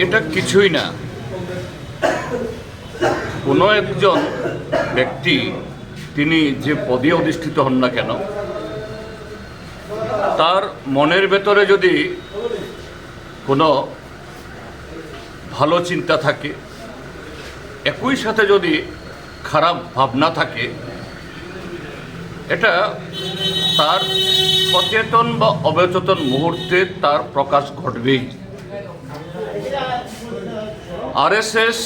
এটা কিছুই না। কোনো একজন ব্যক্তি তিনি যে পদে অধিষ্ঠিত হন না কেন, তার মনের ভেতরে যদি কোনো ভালো চিন্তা থাকে, একই সাথে যদি খারাপ ভাবনা থাকে, এটা তার সচেতন বা অবচেতন মুহূর্তে তার প্রকাশ ঘটবেই। আরএসএস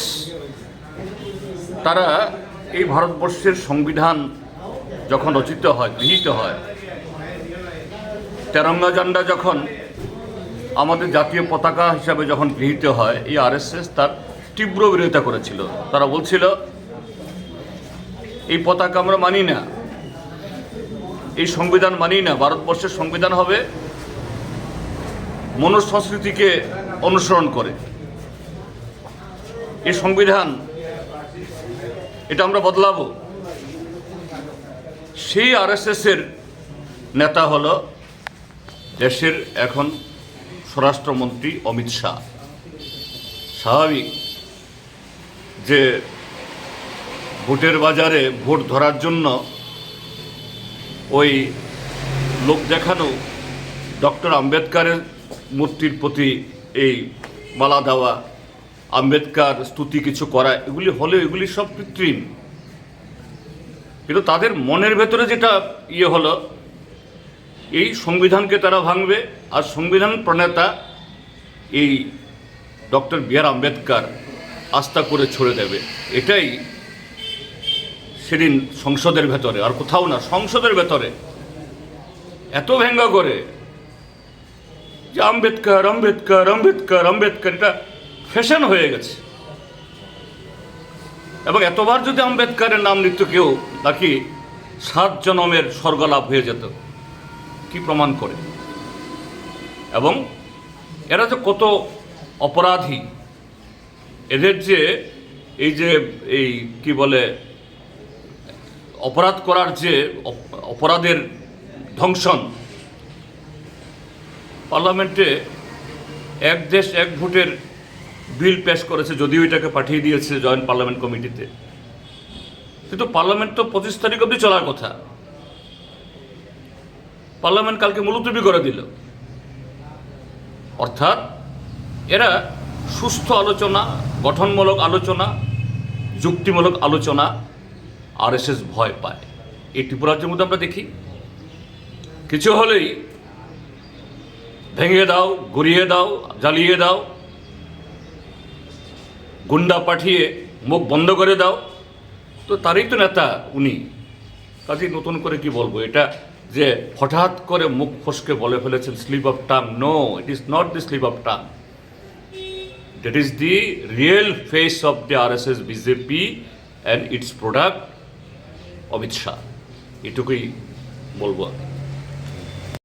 তারা এই ভারতবর্ষের সংবিধান যখন রচিত হয়, গৃহীত হয়, তেরঙ্গা ঝান্ডা যখন আমাদের জাতীয় পতাকা হিসাবে যখন গৃহীত হয়, এই আরএসএস তার তীব্র বিরোধিতা করেছিল। তারা বলছিল এই পতাকা আমরা মানি না, এই সংবিধান মানি না। ভারতবর্ষের সংবিধান হবে মনুষ্য সংস্কৃতিকে অনুসরণ করে। এই সংবিধান এটা আমরা বদলাবো। সেই আরএসএসের নেতা হলো দেশের এখন স্বরাষ্ট্রমন্ত্রী অমিত শাহ। স্বাভাবিক যে ভোটের বাজারে ভোট ধরার জন্য ওই লোক দেখানো, ডক্টর আম্বেদকারের মূর্তির প্রতি এই মালা দেওয়া, আম্বেদকার স্তুতি কিছু করা, এগুলি সব কৃত্রিম। কিন্তু তাদের মনের ভেতরে যেটা হলো, এই সংবিধানকে তারা ভাঙবে, আর সংবিধান প্রণেতা এই ডক্টর বি আর আম্বেদকার আস্থা করে ছড়ে দেবে। এটাই সেদিন সংসদের ভেতরে, আর কোথাও না, সংসদের ভেতরে এত ভেঙ্গা করে যে আম্বেদকার আম্বেদকার আম্বেদকার আম্বেদকার, এটা ফ্যাশন হয়ে গেছে। এবং এতবার যদি আম্বেদকারের নাম নিত কেউ, নাকি 7 জনমের স্বর্গলাভ হয়ে যেত। কি প্রমাণ করে? এবং এরা যে কত অপরাধী, এদের যে এই কি বলে অপরাধ করার যে অপরাধের ধ্বংসন। পার্লামেন্টে এক দেশ এক ভোটের বিল পেশ করেছে, যদিও এটাকে পাঠিয়ে দিয়েছে জয়েন্ট পার্লামেন্ট কমিটিতে, কিন্তু পার্লামেন্ট তো 25 তারিখ অবধি চলার কথা। পার্লামেন্ট কালকে মুলতবি করে দিল। অর্থাৎ এরা সুস্থ আলোচনা, গঠনমূলক আলোচনা, যুক্তিমূলক আলোচনা আরএসএস ভয় পায়। এই ত্রিপুরাজ্যের মধ্যে আমরা দেখি, কিছু হলেই ভেঙে দাও, গড়িয়ে দাও, জ্বালিয়ে দাও, গুন্ডা পাঠিয়ে মুখ বন্ধ করে দাও। তো তারই তো নেতা উনি। কাজেই নতুন করে কি বলবো, এটা যে হঠাৎ করে মুখ ফসকে বলে ফেলেছেন slip of tongue. No, it is not the slip of tongue, that is the real face of the RSS BJP and it's product Amit Shah. এটুকুই বলবো আমি।